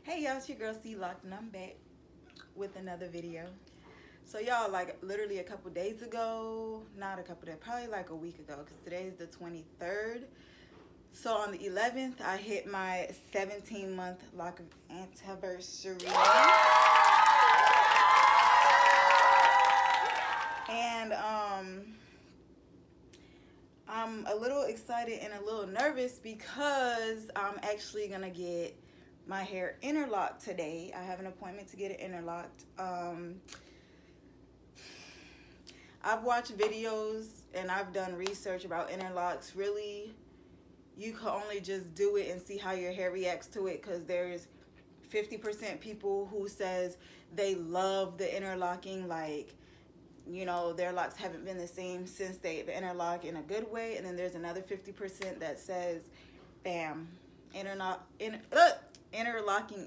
Hey y'all, it's your girl CieLoc'd and I'm back with another video. So y'all, like literally a couple days ago, not a couple days, probably like a week ago, because today is the 23rd. So on the 11th, I hit my 17-month lock anniversary. And I'm a little excited and a little nervous because I'm actually gonna get my hair interlocked today. I have an appointment to get it interlocked. I've watched videos and I've done research about interlocks. Really, you can only just do it and see how your hair reacts to it, because there's 50% people who says they love the interlocking, like, you know, their locks haven't been the same since they've interlocked in a good way. And then there's another 50% that says, bam, interlocking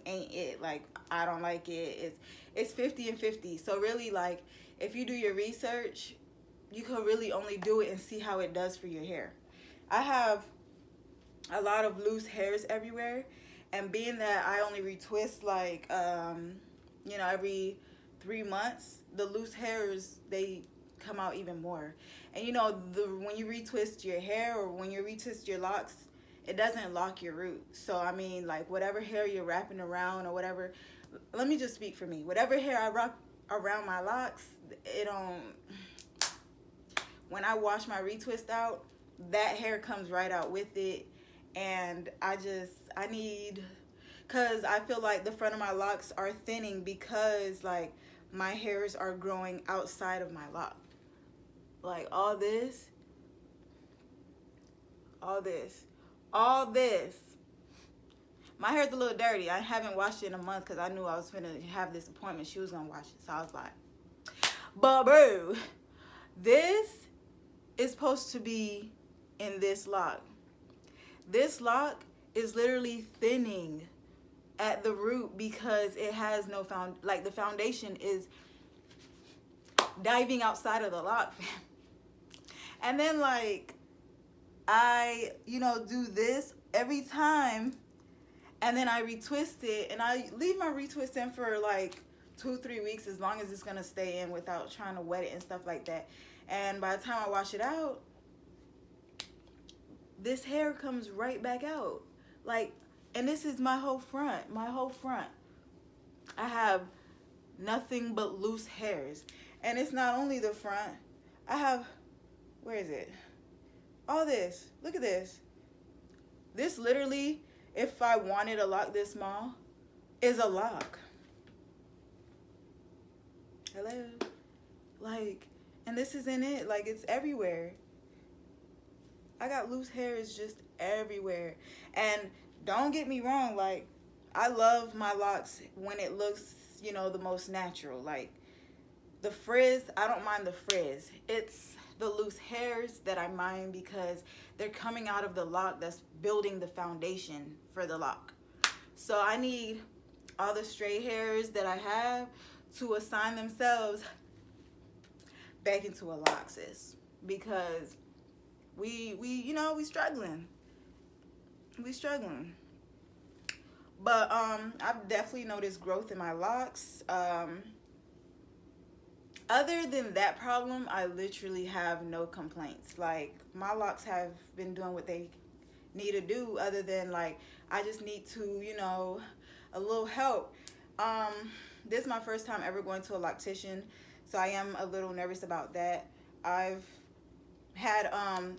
ain't it. Like, I don't like it. It's 50 and 50. So really, like, if you do your research, you can really only do it and see how it does for your hair. I have a lot of loose hairs everywhere, and being that I only retwist like every 3 months, the loose hairs, they come out even more. And when you retwist your hair or when you retwist your locks, it doesn't lock your root. So I mean, like, whatever hair you're wrapping around or whatever, let me just speak for me. Whatever hair I wrap around my locks, it don't, when I wash my retwist out, that hair comes right out with it. And I need, because I feel like the front of my locks are thinning because, like, my hairs are growing outside of my lock. Like, all this. My hair's a little dirty. I haven't washed it in a month because I knew I was finna have this appointment. She was gonna wash it. So I was like, but bro, this is supposed to be in this lock. This lock is literally thinning at the root because it has no the foundation is diving outside of the lock. And then, like, I do this every time, and then I retwist it, and I leave my retwist in for like 2-3 weeks, as long as it's gonna stay in without trying to wet it and stuff like that. And by the time I wash it out, this hair comes right back out. Like, and this is my whole front. I have nothing but loose hairs. And it's not only the front. I have, where is it? All this. Look at this. This literally, if I wanted a lock this small, is a lock. Hello? Like, and this isn't it. Like, it's everywhere. I got loose hairs just everywhere. And don't get me wrong, like, I love my locks when it looks, the most natural. Like, the frizz, I don't mind the frizz. It's the loose hairs that I mind because they're coming out of the lock that's building the foundation for the lock. So I need all the stray hairs that I have to assign themselves back into a lock, sis. Because we struggling. But I've definitely noticed growth in my locks. Other than that problem, I literally have no complaints. Like, my locks have been doing what they need to do, other than, like, I just need to, a little help. This is my first time ever going to a loctician, so I am a little nervous about that. I've had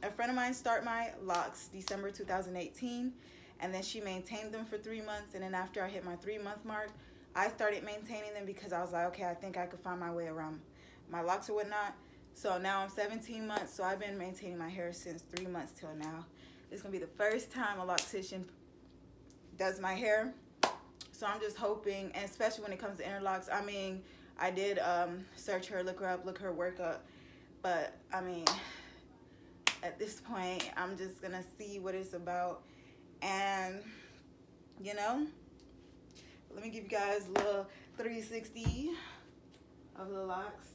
a friend of mine start my locks December 2018, and then she maintained them for 3 months, and then after I hit my 3-month mark, I started maintaining them because I was like, okay, I think I could find my way around my locks or whatnot. So now I'm 17 months, so I've been maintaining my hair since 3 months till now. This is gonna be the first time a loctician does my hair, so I'm just hoping, and especially when it comes to interlocks, I mean, I did search her, look her up, look her work up, but I mean, at this point, I'm just gonna see what it's about. And let me give you guys a little 360 of the locks.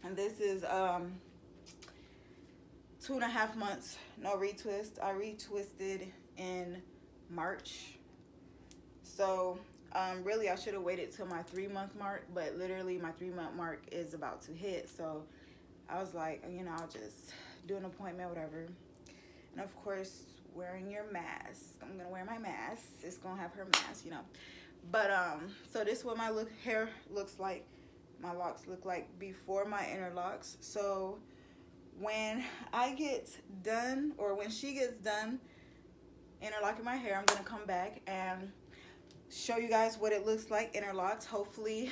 And this is 2.5 months, no retwist. I retwisted in March. So really I should have waited till my 3-month mark, but literally my 3-month mark is about to hit. So I was like, you know, I'll just do an appointment, whatever. And of course, wearing your mask. I'm gonna wear my mask. It's gonna have her mask, you know. But so this is what my hair looks like. My locks look like before my interlocks. So when I get done, or when she gets done interlocking my hair, I'm gonna come back and show you guys what it looks like interlocked. Hopefully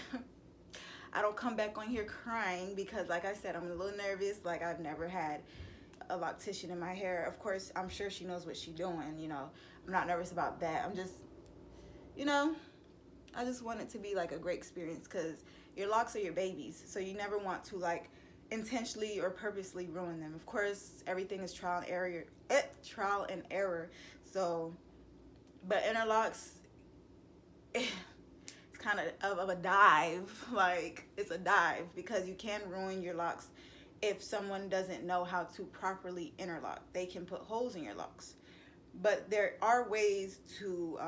I don't come back on here crying, because like I said, I'm a little nervous. Like, I've never had a loctician in my hair. Of course, I'm sure she knows what she's doing, you know. I'm not nervous about that. I'm just, you know, I just want it to be like a great experience, because your locks are your babies, so you never want to like intentionally or purposely ruin them. Of course, everything is trial and error. So, but interlocks, it's kind of a dive. Like, it's a dive, because you can ruin your locks if someone doesn't know how to properly interlock. They can put holes in your locks, but there are ways to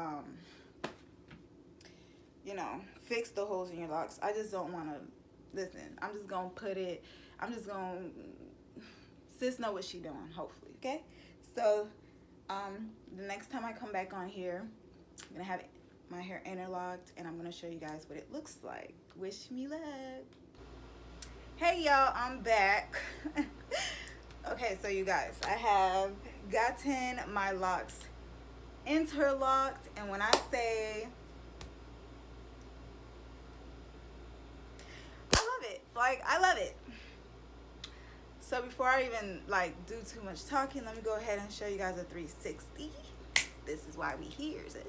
you know, fix the holes in your locks. I just don't want to listen. I'm just gonna sis know what she doing, hopefully. Okay, so the next time I come back on here, I'm gonna have my hair interlocked, and I'm gonna show you guys what it looks like. Wish me luck. Hey y'all, I'm back. Okay, so you guys, I have gotten my locks interlocked, and when I say I love it, like, I love it. So before I even like do too much talking, let me go ahead and show you guys a 360. This is why we here, sis.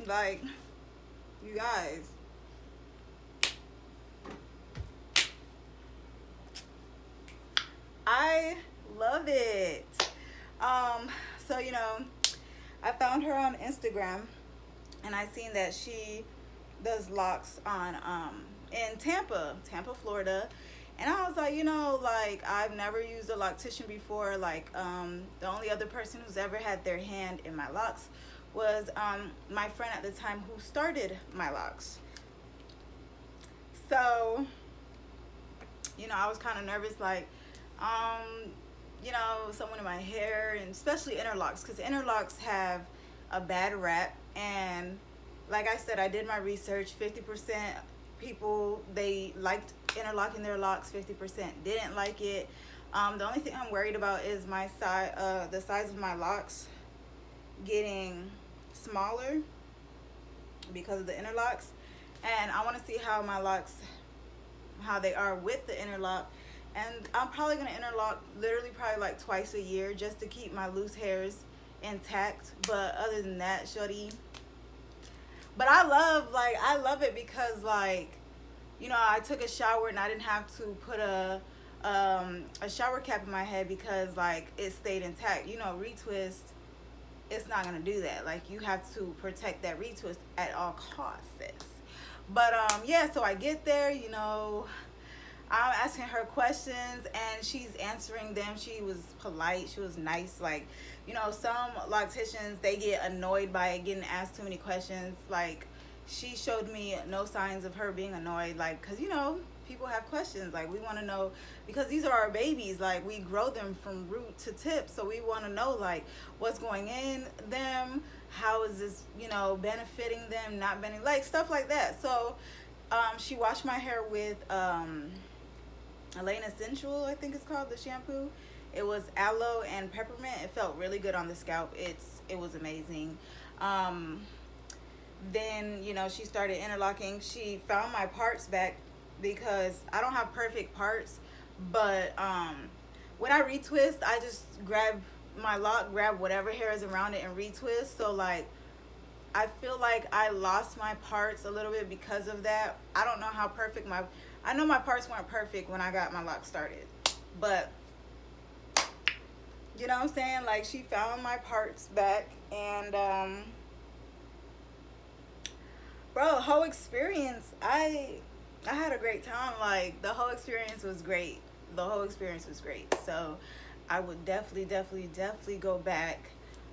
Like, you guys, I love it. So, you know, I found her on Instagram, and I seen that she does locks on in Tampa, Florida. And I was like, you know, like, I've never used a loctician before. Like, the only other person who's ever had their hand in my locks was my friend at the time who started my locks. So, you know, I was kind of nervous, like, you know, someone in my hair, and especially interlocks, because interlocks have a bad rap. And like I said, I did my research. 50% people, they liked interlocking their locks, 50% didn't like it. The only thing I'm worried about is my size, the size of my locks getting smaller because of the interlocks. And I want to see how my locks, how they are with the interlock. And I'm probably going to interlock literally probably like twice a year, just to keep my loose hairs intact. But other than that, shorty. But I love it, because, like, you know, I took a shower and I didn't have to put a shower cap in my head, because, like, it stayed intact. You know, retwist, it's not going to do that. Like, you have to protect that retwist at all costs, sis. But yeah, so I get there, you know, I'm asking her questions and she's answering them. She was polite, she was nice. Like, you know, some locticians, they get annoyed by getting asked too many questions. Like, she showed me no signs of her being annoyed, like, because, you know, people have questions. Like, we want to know, because these are our babies. Like, we grow them from root to tip, so we want to know, like, what's going in them, how is this, you know, benefiting them, not benefiting, like, stuff like that. So she washed my hair with Elena Essential, I think it's called, the shampoo. It was aloe and peppermint. It felt really good on the scalp. It was amazing. Then, you know, she started interlocking. She found my parts back because I don't have perfect parts, but when I retwist, I just grab my lock, grab whatever hair is around it and retwist. So like I feel like I lost my parts a little bit because of that. I don't know how perfect I know my parts weren't perfect when I got my lock started, but you know what I'm saying? Like she found my parts back, and bro, the whole experience, I had a great time. Like the whole experience was great. The whole experience was great. So I would definitely go back.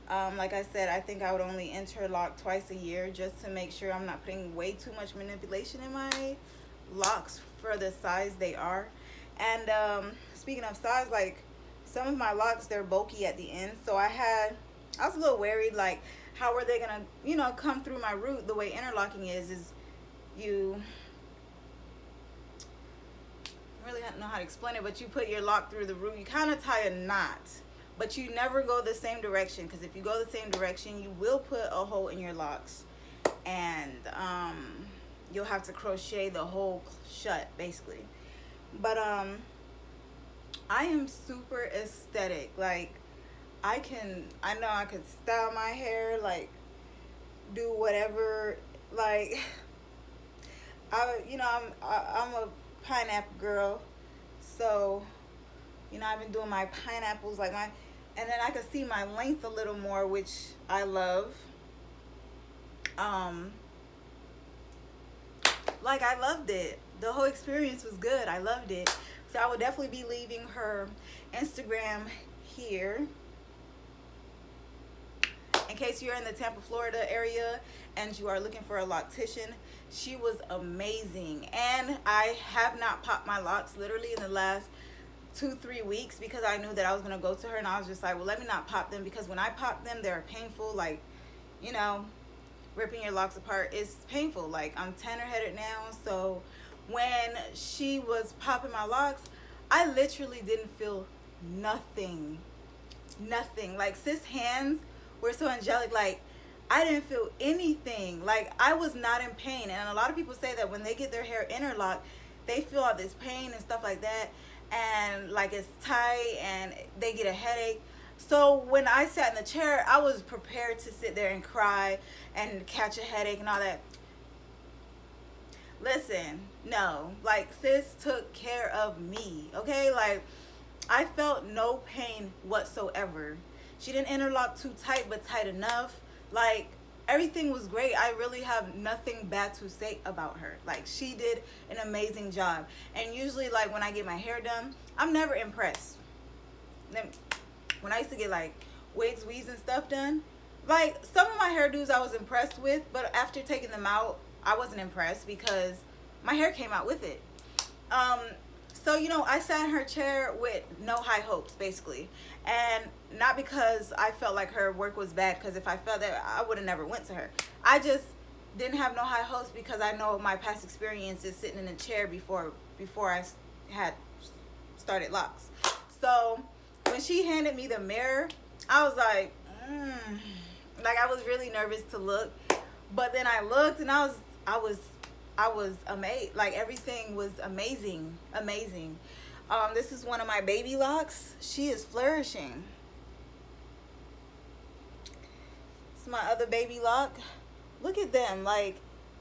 Like I said, I think I would only interlock twice a year just to make sure I'm not putting way too much manipulation in my locks for the size they are. And speaking of size, like some of my locks, they're bulky at the end. So I was a little worried, like how are they gonna, you know, come through my root. The way interlocking is you really don't know how to explain it, but you put your lock through the root. You kind of tie a knot, but you never go the same direction, because if you go the same direction, you will put a hole in your locks, and you'll have to crochet the hole shut basically. But I am super aesthetic. Like I know I could style my hair, like do whatever. Like I'm a pineapple girl, so you know I've been doing my pineapples, like and then I could see my length a little more, which I love. Like I loved it. The whole experience was good. I loved it. So I would definitely be leaving her Instagram here in case you're in the Tampa, Florida area and you are looking for a loctician. She was amazing. And I have not popped my locks literally in the last 2-3 weeks because I knew that I was going to go to her, and I was just like, well, let me not pop them, because when I pop them, they're painful. Like, you know, ripping your locks apart is painful. Like, I'm tenor headed now, so when she was popping my locks, I literally didn't feel nothing. Like, sis hands were so angelic. Like, I didn't feel anything. Like, I was not in pain. And a lot of people say that when they get their hair interlocked, they feel all this pain and stuff like that, and like it's tight and they get a headache. So when I sat in the chair, I was prepared to sit there and cry and catch a headache and all that. Listen, no, like sis took care of me, okay? Like I felt no pain whatsoever. She didn't interlock too tight, but tight enough. Like everything was great. I really have nothing bad to say about her. Like she did an amazing job. And usually like when I get my hair done, I'm never impressed. When I used to get like wigs, weaves and stuff done, like some of my hairdos I was impressed with, but after taking them out, I wasn't impressed because my hair came out with it. So, you know, I sat in her chair with no high hopes, basically. And not because I felt like her work was bad, because if I felt that, I would have never went to her. I just didn't have no high hopes because I know my past experiences sitting in a chair before I had started locks. So when she handed me the mirror, I was like, like I was really nervous to look. But then I looked and I was amazed. Like everything was amazing. This is one of my baby locks. She is flourishing. It's my other baby lock. Look at them. Like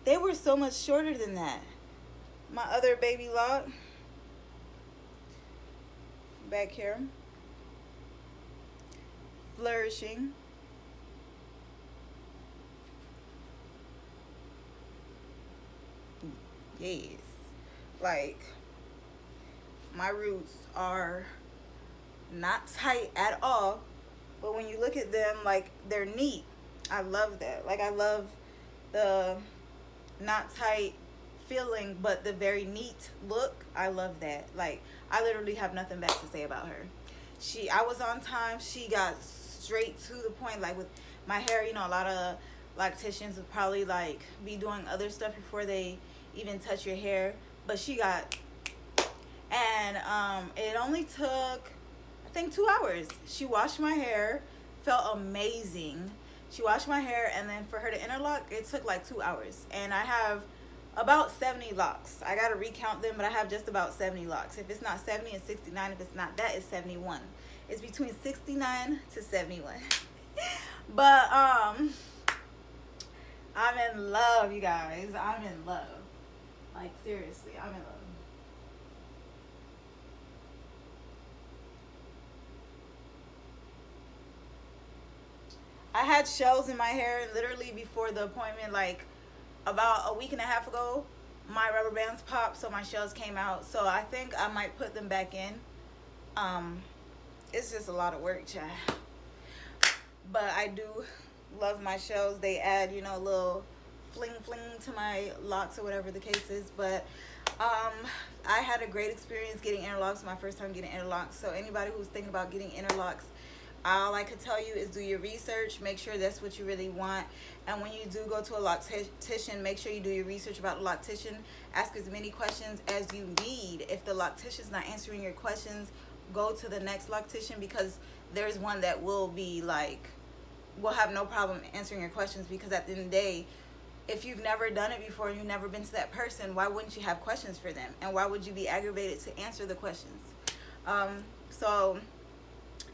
they were so much shorter than that. My other baby lock. Back here. Flourishing. Yes. Like my roots are not tight at all, but when you look at them, like they're neat. I love that. Like I love the not tight feeling, but the very neat look. I love that. Like I literally have nothing bad to say about her. I was on time. She got straight to the point. Like with my hair, you know, a lot of locticians would probably like be doing other stuff before they even touch your hair, but she got, and it only took I think 2 hours. She washed my hair, felt amazing, She washed my hair, and then for her to interlock, it took like 2 hours. And I have about 70 locks. I gotta recount them, but I have just about 70 locks. If it's not 70, it's 69. If it's not that, it's 71. It's between 69 to 71. But I'm in love, you guys. I'm in love. Like, seriously, I'm in love. I had shells in my hair literally before the appointment, like about a week and a half ago. My rubber bands popped, so my shells came out. So I think I might put them back in. It's just a lot of work, child. But I do love my shells. They add, you know, a little fling to my locks or whatever the case is. But I had a great experience getting interlocks. My first time getting interlocks. So anybody who's thinking about getting interlocks, all I could tell you is do your research. Make sure that's what you really want. And when you do go to a loctician, make sure you do your research about the loctician. Ask as many questions as you need. If the loctician's not answering your questions, go to the next loctician, because there's one that will be like, will have no problem answering your questions. Because at the end of the day, if you've never done it before and you've never been to that person, why wouldn't you have questions for them? And why would you be aggravated to answer the questions? So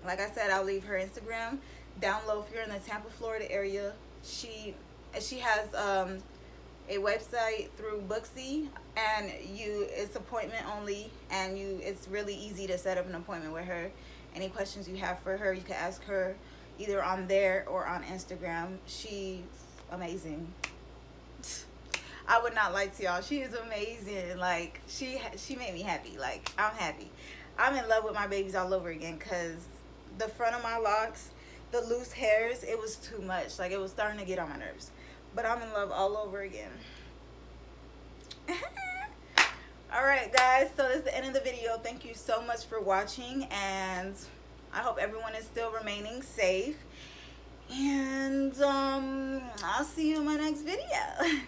like I said, I'll leave her Instagram down low if you're in the Tampa, Florida area. She has a website through Booksy, and it's appointment only, and it's really easy to set up an appointment with her. Any questions you have for her, you can ask her either on there or on Instagram. She's amazing. I would not lie to y'all. She is amazing. Like, she made me happy. Like, I'm happy. I'm in love with my babies all over again, because the front of my locks, the loose hairs, it was too much. Like, it was starting to get on my nerves. But I'm in love all over again. Alright, guys. So this is the end of the video. Thank you so much for watching. And I hope everyone is still remaining safe. And I'll see you in my next video.